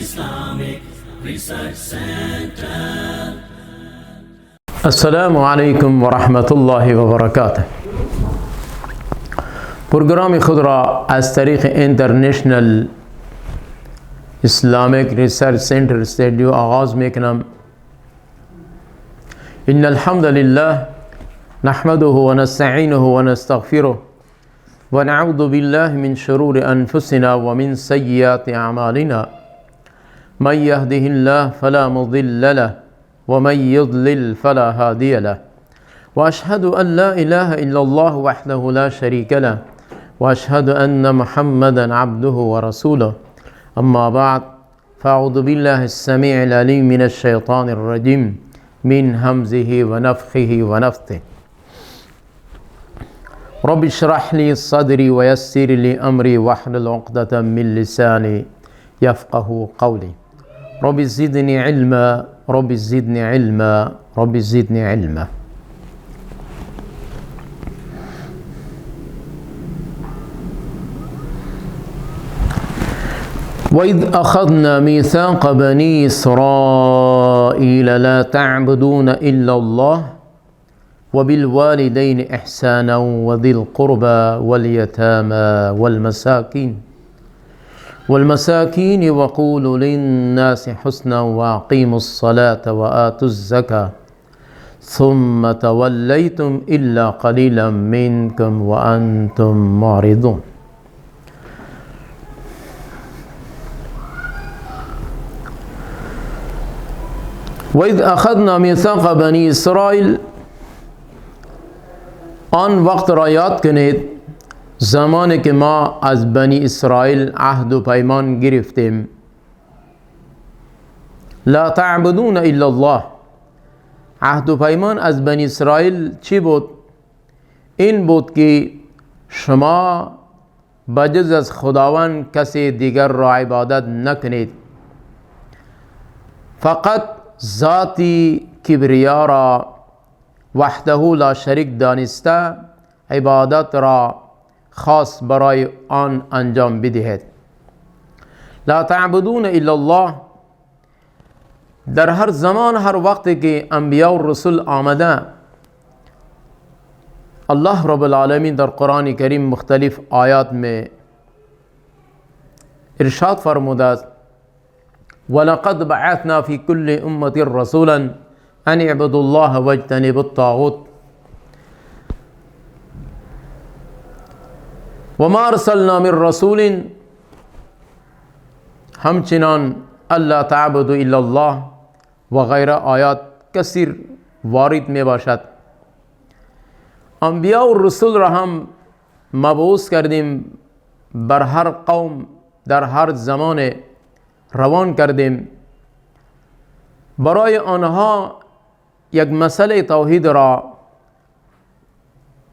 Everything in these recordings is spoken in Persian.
Islamic Research Center. السلام علیکم و رحمت الله و برکاته. پروگرام خود را از طریق اینترنشنل اسلامیک ریسرچ سنتر استودیو آغاز میکنم. ان الحمد لله نحمده و نستعینه و نستغفره و نعوذ بالله من شرور انفسنا و من سیئات اعمالنا. من يهده الله فلا مضل له ومن يضلل فلا هادي له وأشهد أن لا إله إلا الله وحده لا شريك له وأشهد أن محمدا عبده ورسوله. أما بعد فأعوذ بالله السميع العليم من الشيطان الرجيم من همزه ونفخه ونفثه. رب اشرح لي صدري ويسر لي أمري واحلل عقدة من لساني يفقه قولي. رب زدني علما رب زدني علما رب زدني علما. وإذ أخذنا ميثاق بني إسرائيل لا تعبدون إلا الله وبالوالدين إحسانا وذي القربى واليتامى والمساكين وقولوا للناس حسنا وأقيموا الصلاة وآتوا الزكاة ثم توليتم إلا قليلا منكم وأنتم معرضون. وإذ أخذنا ميثاق بني إسرائيل، آن وقت را یاد کنید زمانی که ما از بنی اسرائیل عهد و پیمان گرفتیم. لا تعبدون الا الله. عهد و پیمان از بنی اسرائیل چی بود؟ این بود که شما بجز از خداوند کسی دیگر را عبادت نکنید. فقط ذاتی کبریا را وحده لا شریک دانسته عبادت را خاص برای آن انجام بدهید. لا تعبدون الا الله. در هر زمان هر وقتی که انبیاء و رسول آمده، الله رب العالمین در قرآن کریم مختلف آیات میں ارشاد فرموده است: ولقد بعثنا في كل امة رسولا ان اعبدوا الله واجتنبوا الطاغوت وما ارسلنا من رسول. همچنان الا تعبدوا الا الله و غیره آیات کثیر وارد می باشد. انبیاء و رسول را هم مبعوث کردیم، بر هر قوم در هر زمان روان کردیم. برای آنها یک مسئله توحید را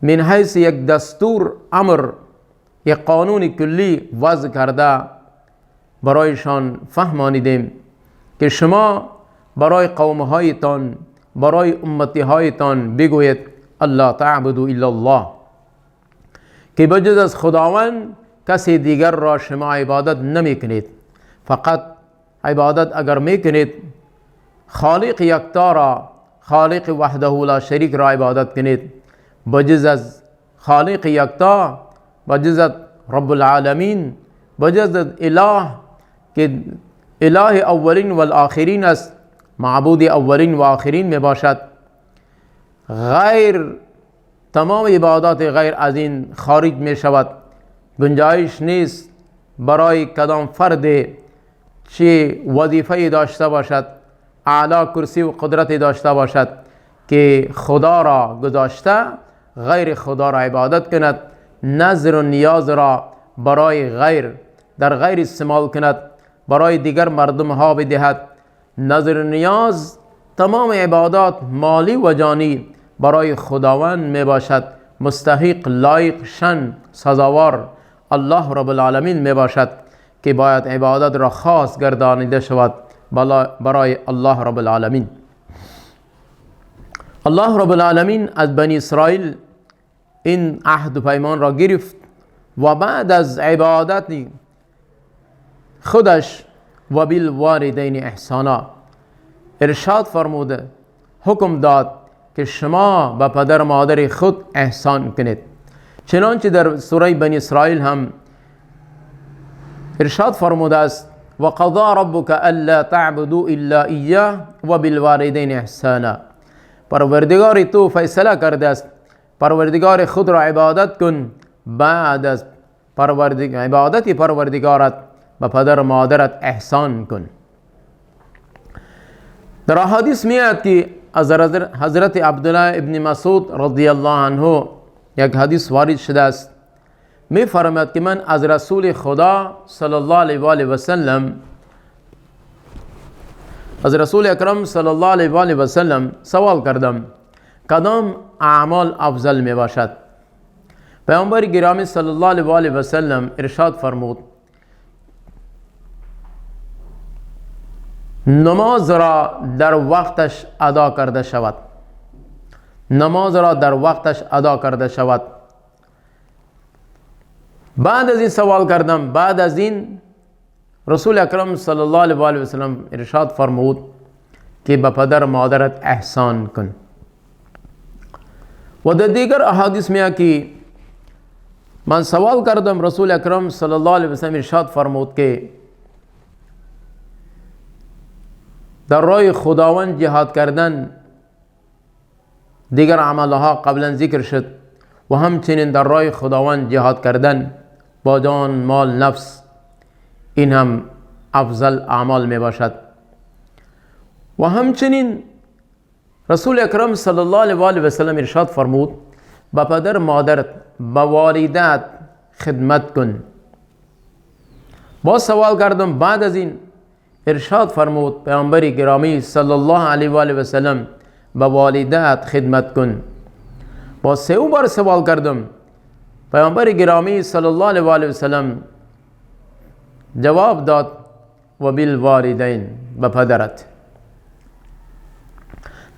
من حیث یک دستور امر، یک قانون کلی وضع کرده برایشان فهمانیدیم که شما برای قومهایتان، برای امتیهایتان بگویید الله تعبدوا الا الله، که بجز از خداوند کسی دیگر را شما عبادت نمی کنید. فقط عبادت اگر می کنید خالق یکتا را، خالق وحده لا شریک را عبادت کنید. بجز از خالق یکتا، بجز از رب العالمین، بجز از اله که اله اولین و الاخرین است، معبود اولین و آخرین می باشد، غیر تمام عبادات غیر از این خارج می شود. گنجایش نیست برای کدام فرد چه وظیفه داشته باشد، اعلی کرسی و قدرت داشته باشد که خدا را گذاشته غیر خدا را عبادت کند، نظر و نیاز را برای غیر در غیر استعمال کند، برای دیگر مردم ها بدهد. نظر و نیاز تمام عبادات مالی و جانی برای خداوند می باشد. مستحق، لایق، شن، سزاوار الله رب العالمین می باشد که باید عبادت را خاص گردانیده شود برای الله رب العالمین. الله رب العالمین از بنی اسرائیل این عهد و پیمان را گرفت و بعد از عبادت خودش و بالوالدین احسانا ارشاد فرموده، حکم داد که شما به پدر مادر خود احسان کنید. چنانچه در سوره بنی اسرائیل هم ارشاد فرموده است و قضا ربک الا تعبدوا الا ایاه و بالوالدین احسانا. پروردگار تو فیصله کرده است پروردگار خود را عبادت کن، بعد از عبادت پروردگارت به پدر مادرت احسان کن. در احادیث میاد که از حضرت عبدالله ابن مسعود رضی الله عنه یک حدیث وارد شده است، می فرماید که من از رسول خدا صلی الله علیه و آله و سلم از رسول اکرم صلی الله علیه و آله و سلم سوال کردم کدام اعمال افضل می باشد؟ پیامبر گرامی صلی الله علیه و آله و سلم ارشاد فرمود نماز را در وقتش ادا کرده شود. نماز را در وقتش ادا کرده شود. بعد از این سوال کردم، بعد از این رسول اکرم صلی الله علیه و آله و سلم ارشاد فرمود که به پدر مادرت احسان کن. و در دیگر احادیث میاد که من سوال کردم، رسول اکرم صلی الله علیه و سلم ارشاد فرمود که در راه خداوند جهاد کردن، دیگر عملها قبلا ذکر شد، و همچنین در راه خداوند جهاد کردن با جان مال نفس، این هم افضل اعمال می باشد. و همچنین رسول اکرم صلی الله علیه و آله و سلم ارشاد فرمود با پدر مادرت با والدت خدمت کن. با سوال کردم، بعد از این ارشاد فرمود پیامبر گرامی صلی الله علیه و آله و سلم با والدت خدمت کن. با سه بار سوال کردم، پیامبر گرامی صلی الله علیه و آله و سلم جواب داد و بالوالدین، به پدرت.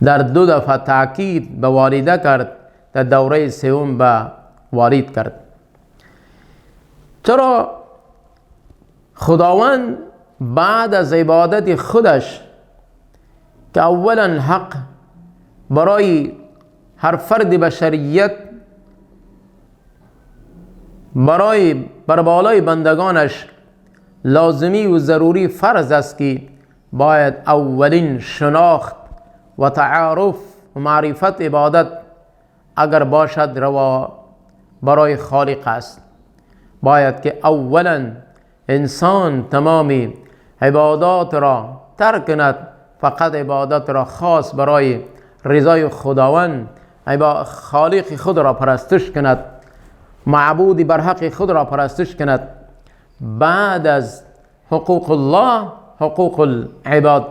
در دو دفعه تاکید به والده کرد، در دوره سوم به والد کرد. چرا خداوند بعد از عبادت خودش که اولا حق برای هر فرد بشریت برای بربالای بندگانش لازمی و ضروری فرض است که باید اولین شناخت و تعارف و معرفت عبادت اگر باشد روا برای خالق است. باید که اولا انسان تمامی عبادات را ترک کند، فقط عبادت را خاص برای رضای خداوند خالق خود را پرستش کند، معبود بر حق خود را پرستش کند. بعد از حقوق الله حقوق العباد،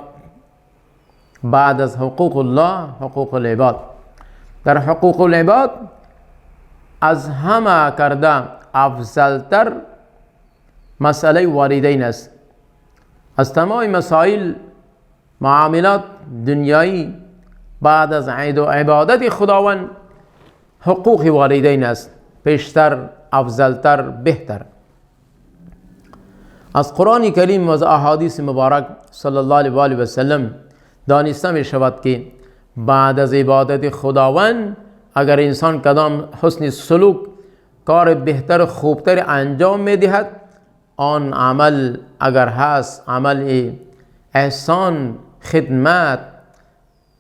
بعد از حقوق الله حقوق العباد. در حقوق العباد از همه کرده افضلتر مسئله والدین است. از تمام مسائل معاملات دنیایی بعد از عید و عبادت خداوند حقوق والدین است، پیشتر، افضلتر، بهتر. از قرآن کریم و از احادیث مبارک صلی الله علیه و آله و سلم دانسته می شود که بعد از عبادت خداوند اگر انسان کدام حسن سلوک کار بهتر خوبتر انجام می دهد، آن عمل اگر هست عمل احسان خدمت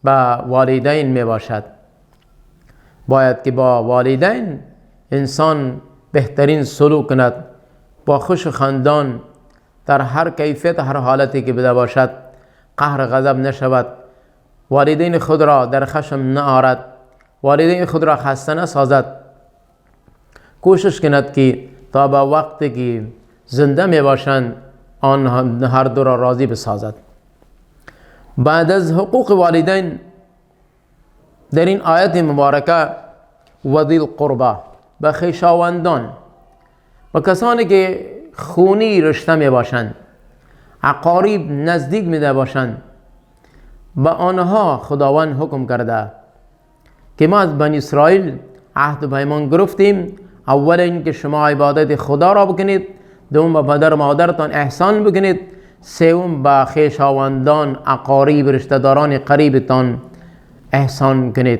به والدین می باشد. باید که با والدین انسان بهترین سلوک کند، با خوش و خندان در هر کیفیت هر حالتی که بده باشد قهر غضب نشود، والدین خود را در خشم نآرد، والدین خود را خسته نسازد. کوشش کند که تا به وقتی که زنده می باشند آن هر دو را راضی بسازد. بعد از حقوق والدین در این آیت مبارکه و ذی القربی، به خویشاوندان و کسانی که خونی رشته می باشند، اقارب نزدیک می باشند، به آنها خداوند حکم کرده که ما از بنی اسرائیل عهد و پیمان گرفتیم، اول این که شما عبادت خدا را بکنید، دوم به پدر و مادرتان احسان بکنید، سوم به خویشاوندان، اقارب، رشته‌داران قریبتان احسان کنید.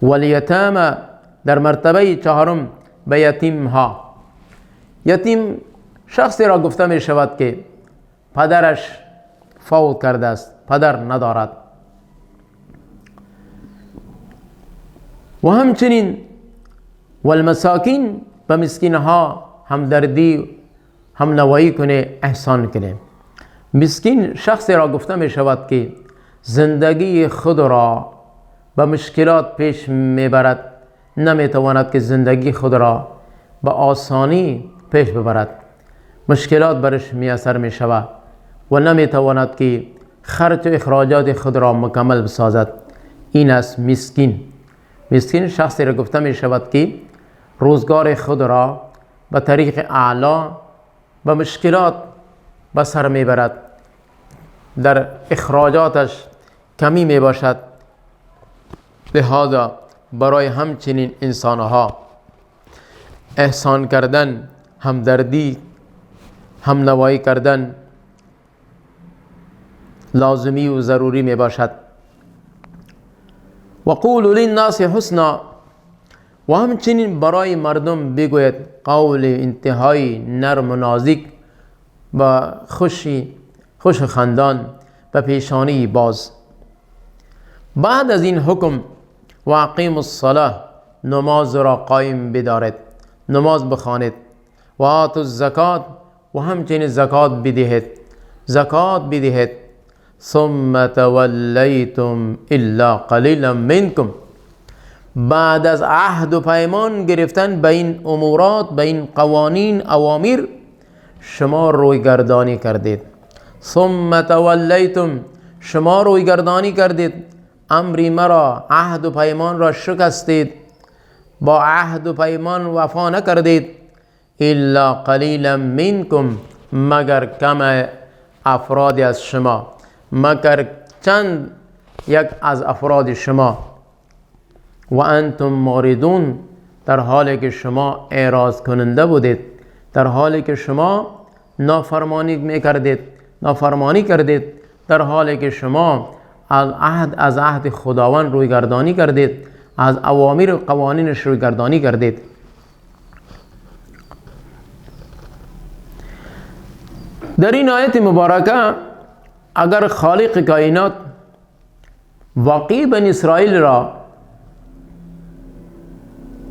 والیتام، در مرتبه چهارم به یتیم ها. یتیم شخصی را گفته می شود که پدرش فوت کرده است، پدر ندارد. و همچنین والمساکین، به مسکین ها همدردی همنوایی کنه، احسان کنه. مسکین شخصی را گفته می شود که زندگی خود را به مشکلات پیش میبرد، نمیتواند که زندگی خود را به آسانی پیش ببرد، مشکلات برش میسر می شود و نمیتواند که خرج و اخراجات خود را مکمل بسازد. این است مسکین. مسکین شخصی را گفته می شود که روزگار خود را به طریق اعلا به مشکلات به سر می برد، در اخراجاتش کمی می باشد. لہذا برای همچنین انسانها احسان کردن، همدردی، همنوایی کردن لازمی و ضروری می باشد. و قولوا للناس حسنا، و همچنین برای مردم بگوید قول انتهای نرم و نازک و خوش خندان به پیشانی باز. بعد از این حکم و اقیموا الصلاة، نماز را قایم بدارید، نماز بخوانید. و آتوا الزکات، و همچنین زکات بدهید. ثم تولیتم الا قلیلا منکم، بعد از عهد و پیمان گرفتن به این امورات، به این قوانین، اوامر، شما رویگردانی کردید. ثم تولیتم، شما رویگردانی کردید، امری مرا، عهد و پیمان را شکستید، با عهد و پیمان وفا نکردید. الا قلیلا منکم، مگر کم افرادی از شما، مگر چند یک از افراد شما. و انتم معرضون، در حالی که شما اعراض کننده بودید، در حالی که شما نافرمانی کردید، در حالی که شما از عهد خداوند رویگردانی کردید، از اوامر و قوانینش رویگردانی کردید. در این آیت مبارکه اگر خالق کائنات واقعی بنی اسرائیل را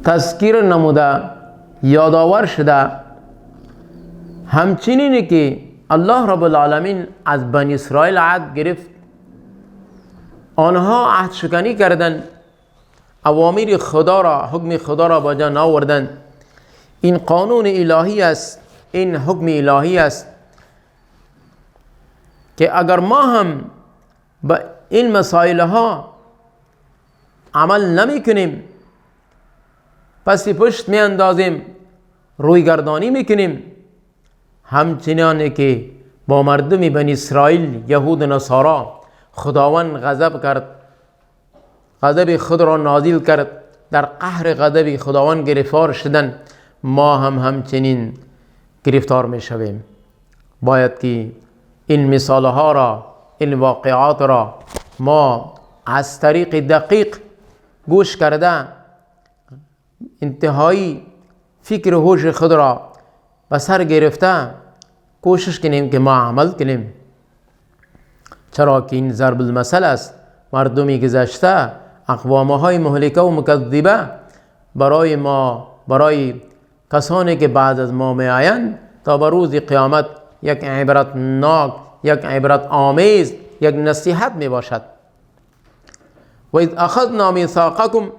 تذکیر نموده، یادآور شده، همچنینی که الله رب العالمین از بنی اسرائیل عهد گرفت، آنها عهد شکنی کردند، اوامر خدا را، حکم خدا را با جا نآوردند. این قانون الهی است، این حکم الهی است که اگر ما هم به این مسائل ها عمل نمی کنیم، پس پشت می اندازیم، رویگردانی می کنیم، همچنانه که با مردم بنی اسرائیل، یهود و نصارا، خداوند غضب کرد، غضب خود را نازل کرد، در قهر غضب خداوند گرفتار شدن، ما هم همچنین گرفتار می شویم. باید که این مثال ها را، این واقعات را ما از طریق دقیق گوش کرده، انتهایی فکر و هوش خود را به سر گرفته کوشش کنیم که ما عمل کنیم. چرا که این ضرب المثل است. مردمی گذشته، اقوامهای مهلکه و مکذبه برای ما، برای کسانی که بعد از ما می آیند، تا به روز قیامت یک عبرتناک، یک عبرت آمیز، یک نصیحت می باشد. و اذ اخذنا میثاقکم،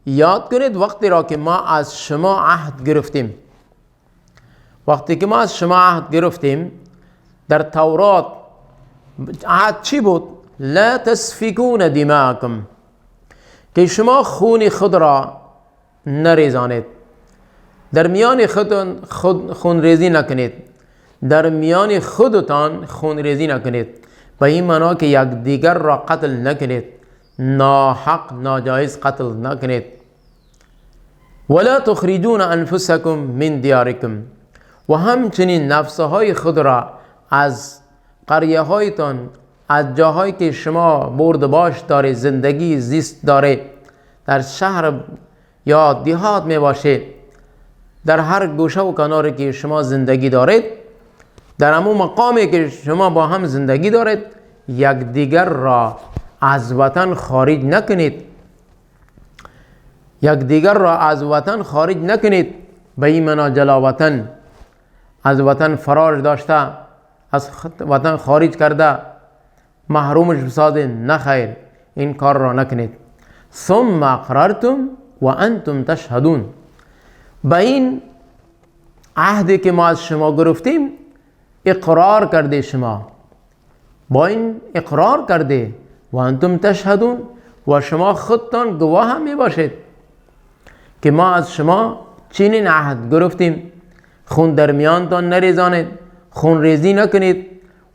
یاد کنید وقتی را که ما از شما عهد گرفتیم. وقتی که ما از شما عهد گرفتیم، در تورات عهد چی بود؟ لا تسفکون دماءکم، که شما خون خود را نریزانید، در میان خود خون ریزی نکنید، در میان خودتان خون ریزی نکنید، به این معنا که یک دیگر را قتل نکنید، ناحق ناجایز قتل نکنید. ولا تخرجون انفسکم من دیارکم، و همچنین نفسهای خود را از قریه هایتان، از جاهایی که شما برد باش داره، زندگی زیست داره، در شهر یا دیهات می باشه، در هر گوشه و کناری که شما زندگی دارید، در همون مقامی که شما با هم زندگی دارید، یکدیگر را از وطن خارج نکنید. یکدیگر را از وطن خارج نکنید. به این معنا جلا وطن، از وطن فرار داشته، از وطن خارج کرده، محرومش بسازید، نه خیر، این کار را نکنید. ثم اقررتم و انتم تشهدون. به این عهدی که ما از شما گرفتیم اقرار کرده، شما با این اقرار کرده و انتم تشهدون، و شما خودتان گواه هم می باشید که ما از شما چنین عهد گرفتیم. خون در میانتان نریزانید، خون ریزی نکنید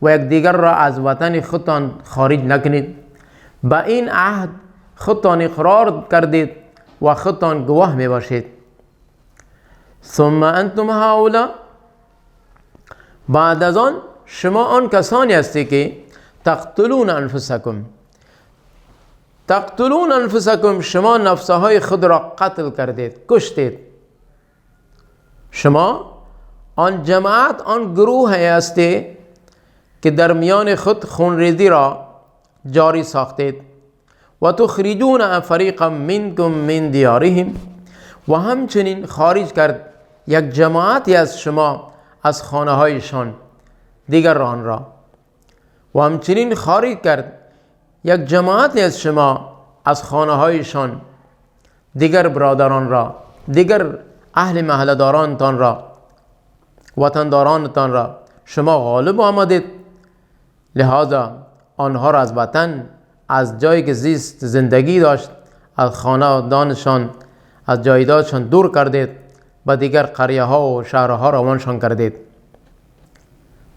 و یکدیگر را از وطن خودتان خارج نکنید. با این عهد خودتان اقرار کردید و خودتان گواه می باشید. ثم انتم هؤلاء، بعد از آن شما آن کسانی هستی که تقتلون انفسکم، شما نفسهای خود را قتل کردید، کشتید. شما آن جماعت، آن گروه هستی که در میان خود خونریزی را جاری ساختید. و تخرجون فریقا منکم من دیارهم، و همچنین خارج کرد یک جماعتی از شما از خانه هایشان دیگران را، و همچنین خارج کرد یک جماعتی از شما از خانه هایشان دیگر برادران را، دیگر اهل محلدارانتان را، وطندارانتان را. شما غالب آمدید، لہذا آنها را از وطن، از جایی که زیست زندگی داشت، از خاندانشان، از جایدادشان دور کردید، به دیگر قریه ها و شهرها روانشان کردید.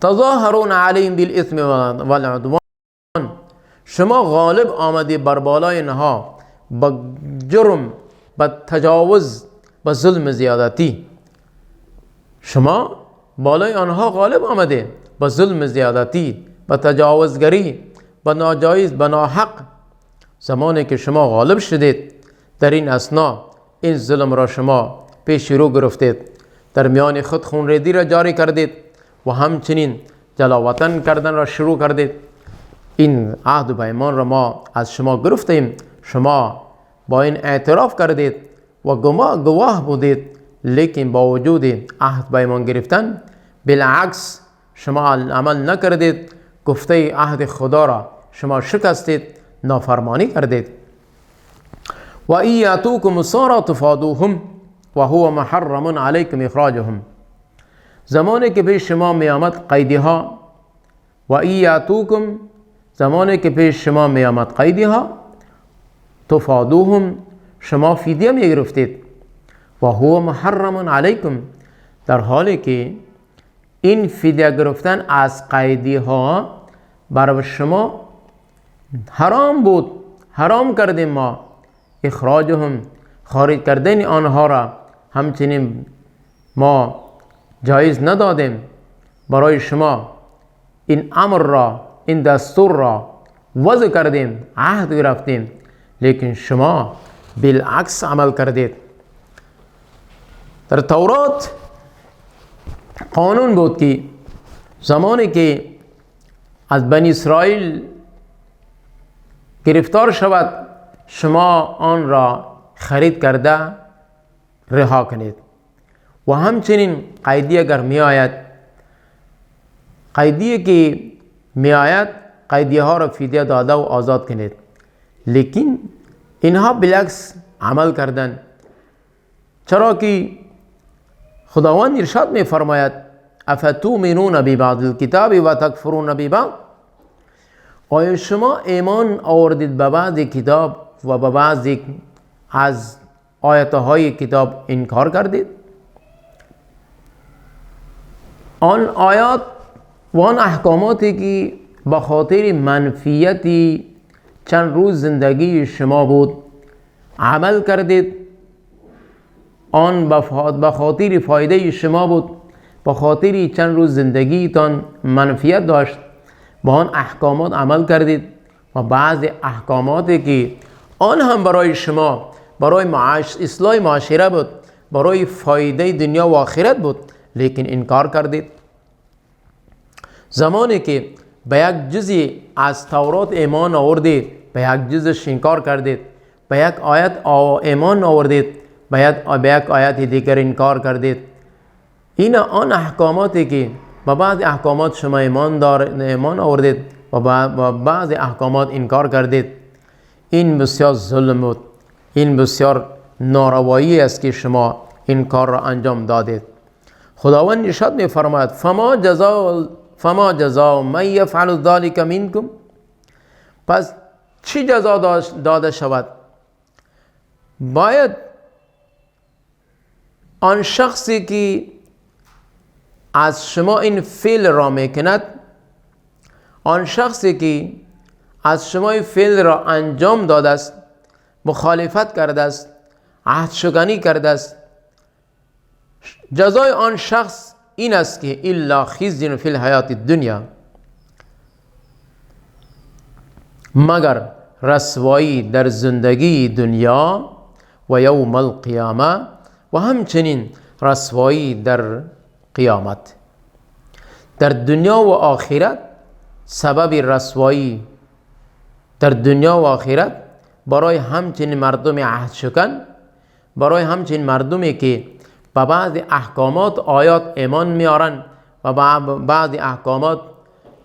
تظاهرون علیهم بالاثم والعدوان، شما غالب آمدید بر بالای اینها با جرم، با تجاوز، با ظلم زیادتی. شما بالای آنها غالب آمده با ظلم زیادتی، با تجاوزگری، با ناجایز، با ناحق. زمانی که شما غالب شدید در این اثنا، این ظلم را شما پیش رو گرفتید، در میان خود خونریزی را جاری کردید و همچنین جلاوطن کردن را شروع کردید. این عهد و پیمان را ما از شما گرفتیم، شما با این اعتراف کردید و گواه بودید، لیکن با وجود عهد پیمان گرفتن بالعکس شما عمل نکردید، گفته عهد خدا را شما شکستید، نافرمانی کردید. و ان یاتوکم اسارا تفادوهم و هو محرم علیکم اخراجهم، زمانی که پیش شما می آمد قیدی ها، و ان یاتوکم، زمانی که پیش شما می آمد قیدی ها، تفادوهم، شما فدیه می گرفتید، و هو محرم علیکم، در حالی که این فدیه گرفتن از قیدی ها برای شما حرام بود، حرام کردیم ما. اخراجهم، خارج کردن آنها را همچنین ما جایز ندادیم برای شما. این امر را، این دستور را وضع کردیم، عهد گرفتیم، لیکن شما بالعکس عمل کردید. در تورات قانون بود که زمانی که از بنی اسرائیل گرفتار شود، شما آن را خرید کرده رها کنید. و همچنین قیدی اگر می آید، قیدی که می آید، قیدی ها را فدیه داده و آزاد کنید. لیکن اینها بالعکس عمل کردن، چرا که خداوند ارشاد می فرماید افتؤمنون ببعض الکتاب و تکفرون ببعض، آیا شما ایمان آوردید به بعض کتاب و به بعضی از آیاتهای کتاب انکار کردید؟ آن آیات و آن احکاماتی که به خاطر منفیتی چند روز زندگی شما بود عمل کردید، آن به خاطر فایده شما بود، با خاطری چند روز زندگیتان منفیت داشت با آن احکامات عمل کردید و بعض احکاماتی که آن هم برای شما برای اصلاح معاشره بود، برای فایده دنیا و آخرت بود، لیکن انکار کردید. زمانی که به یک جزی از تورات ایمان آوردید به یک جزش انکار کردید، به یک آیت ایمان آوردید به یک آیت دیگر انکار کردید. این آن احکاماتی که با بعض احکامات شما ایمان آوردید و با بعض احکامات انکار کردید، این بسیار ظلم بود، این بسیار ناروایی است که شما این کار را انجام دادید. خداوند ارشاد می‌فرماید فما جزاء من یفعل ذلک منکم، پس چی جزا داده شود؟ باید آن شخصی که از شما این فعل را میکند، آن شخصی که از شما این فعل را انجام داده است، مخالفت کرده است، عهد شکنی کرده است، جزای آن شخص این است که الا خزی فی الحیات الدنیا، مگر رسوایی در زندگی دنیا و یوم القیامه و همچنین رسوایی در قیامت. در دنیا و آخرت سبب رسوایی در دنیا و آخرت برای همچنین مردم عهد شکن، برای همچنین مردمی که به بعض احکامات آیات ایمان میارن و بعض احکامات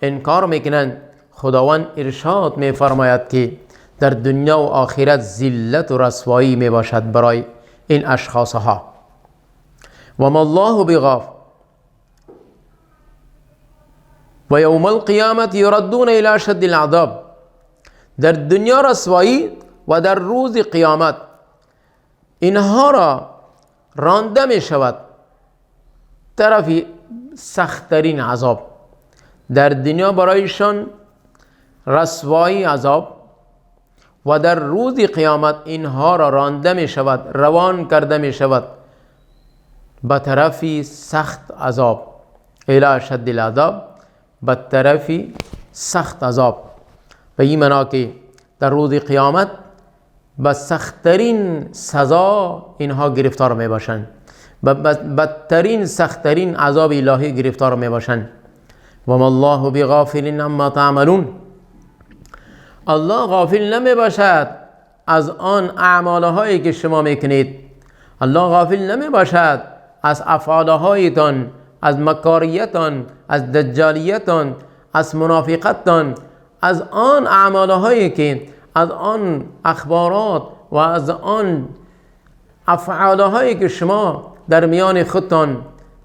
انکار میکنن، خداوند ارشاد میفرماید که در دنیا و آخرت ذلت و رسوایی میباشد برای این اشخاص ها. و ما الله بغافل و یوم القیامت یردون الی اشد العذاب، در دنیا رسوایی و در روز قیامت اینها را رانده می شود طرف سختترین عذاب. در دنیا برایشان رسوایی عذاب و در روز قیامت اینها را رانده می شود، روان کرده می شود به طرف سخت عذاب، الی اشد العذاب، به طرف سخت عذاب. به این معنا که در روز قیامت به سختترین سزا اینها گرفتار می باشند، به بدترین سختترین عذاب الهی گرفتار می باشند. و ما الله بغافل عما تعملون، الله غافل نمی باشد از آن اعمالهایی که شما میکنید. الله غافل نمی باشد از افعالهایتان، از مکاریتان، از دجالیتان، از منافقتان، از آن اعمالهایی که از آن اخبارات و از آن افعالهایی که شما در میان خودتان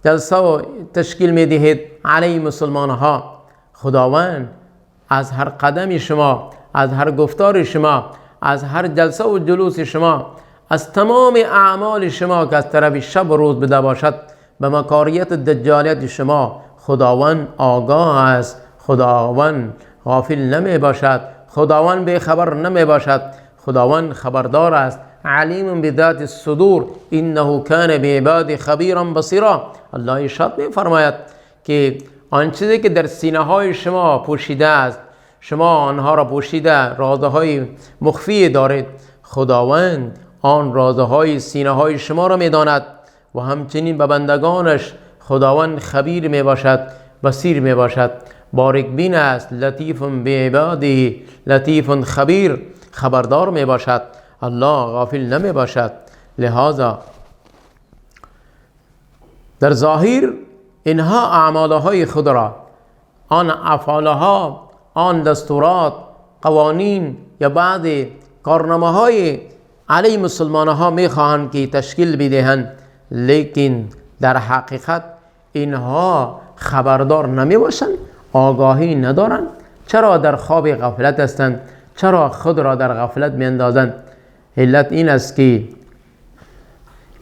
جلسه و تشکیل میدهید علیه مسلمان ها. خداوند از هر قدم شما، از هر گفتار شما، از هر جلسه و جلوس شما، از تمام اعمال شما که از طرف شب و روز بده باشد به مکاریت و دجالیت شما، خداوند آگاه است، خداوند غافل نمی باشد، خداوند بے خبر نمی باشد، خداوند خبردار است. علیم بذات الصدور انه کان بعباد خبیرا بصیرا. الله ارشاد می فرماید که آن چیزی که در سینه های شما پوشیده است، شما آنها را پوشیده، رازهای مخفی دارید، خداوند آن رازهای سینه های شما را می داند و همچنین به بندگانش خداوند خبیر می باشد، بصیر می باشد، باریک بین است، لطیف بعباده، لطیف خبیر، خبردار می باشد. الله غافل نمی باشد. لہذا در ظاهر اینها اعمالهای خود را، آن افعالها، آن دستورات، قوانین یا بعض کارنامه های علیه مسلمان ها می خواهند که تشکیل بدهند، لیکن در حقیقت اینها خبردار نمی باشند، آگاهی ندارند. چرا در خواب غفلت هستند؟ چرا خود را در غفلت می اندازند؟ علت این است که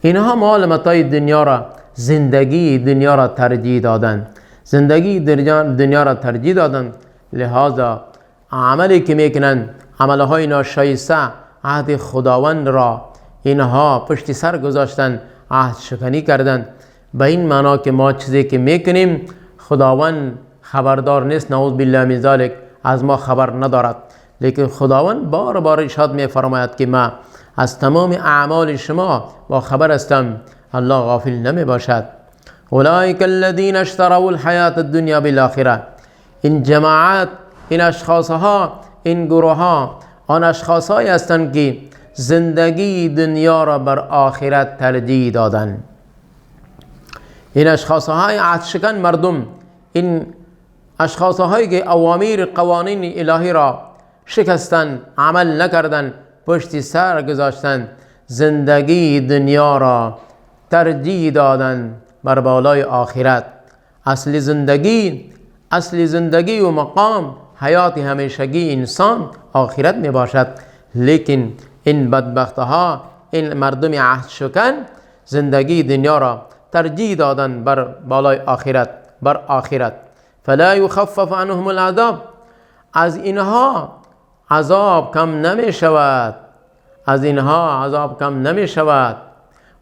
اینها مال متاع دنیا را، زندگی دنیا را ترجیح دادند، زندگی دنیا را ترجیح دادند. لہذا عملی که میکنند، عملهای ناشایسته، عهد خداوند را اینها پشت سر گذاشتند، عهد شکنی کردند، به این معنا که ما چیزی که میکنیم خداوند خبردار نیست، نعوذ بالله من ذلک، از ما خبر ندارد. لیکن خداوند بار بار ارشاد میفرماید که ما از تمام اعمال شما با خبر هستم، الله غافل نمی باشد. اولئک الذین اشتروا الحیات الدنیا بالآخره، این جماعت، این اشخاص ها، این گروه ها آن اشخاص هایی هستند که زندگی دنیا را بر آخرت ترجیح دادند. این اشخاص های عهدشکن مردم، این اشخاص هایی که اوامر قوانین الهی را شکستند، عمل نکردند، پشت سر گذاشتند، زندگی دنیا را ترجیح دادند بر بالای آخرت. اصل زندگی و مقام حیات همیشگی انسان آخرت می باشد. لیکن این بدبخت ها، این مردم عهد شکن، زندگی دنیا را ترجیح دادن بر بالای آخرت. فلا یخفف عنهم العذاب، از اینها عذاب کم نمی شود،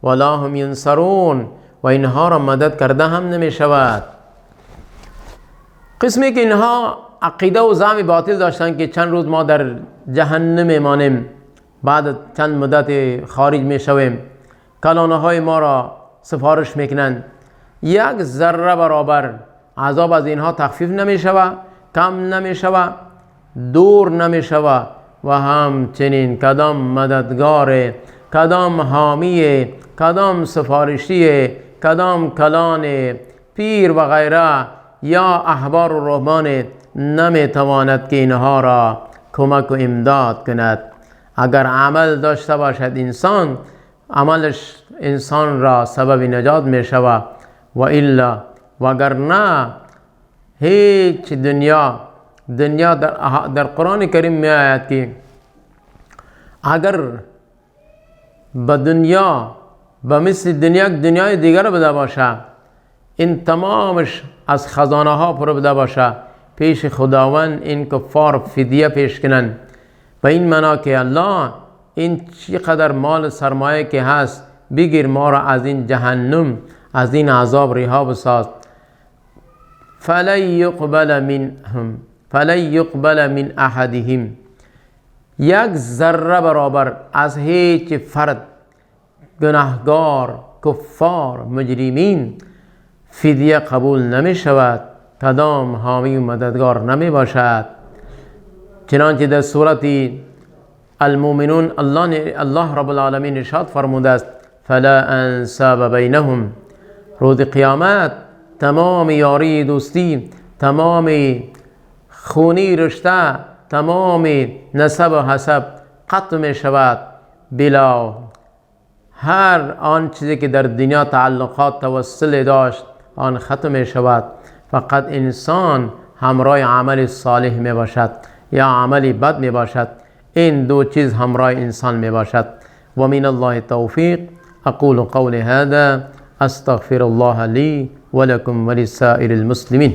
ولا هم ینصرون، و اینها را مدد کرده هم نمی شود. قسمی که اینها عقیده و زعم باطل داشتن که چند روز ما در جهنم میمانیم، بعد چند مدت خارج میشویم، کلانه های ما را سفارش میکنند، یک ذره برابر عذاب از اینها تخفیف نمی شود، کم نمی شود، دور نمی شود. و همچنین کدام مددگار، کدام حامی، کدام سفارشی، کدام کلان پیر و غیره یا احبار و رهبان نمیتواند که اینها را کمک و امداد کند. اگر عمل داشته باشد انسان، عملش انسان را سبب نجات می شود، و الا وگرنه هیچ دنیا در قرآن کریم می آید که اگر به دنیا به مثل دنیای دیگر بده باشه، این تمامش از خزانه ها پر بده باشه، پیش خداوند این کفار فدیه پیش کنن، و این معنا که الله این چقدر مال سرمایه که هست بگیر، ما را از این جهنم، از این عذاب رها بساز. فلن یقبل من احدهم، یک ذره برابر از هیچ فرد، گناهگار، کفار، مجرمین فدیه قبول نمی شود، کدام حامی و مددگار نمی باشد. چنانچه در سورت المؤمنون الله رب العالمین ارشاد فرموده است فلا انساب بینهم، روز قیامت تمام یاری دوستی، تمام خونی رشته، تمام نسب و حسب قطع می شود، بلا هر آن چیزی که در دنیا تعلقات توسل داشت آن ختم می شود. فقط انسان همراه عمل صالح می باشد یا عمل بد می باشد، این دو چیز همراه انسان می باشد. و من الله توفیق. اقول قول هذا استغفر الله لي ولكم ولسائر المسلمين.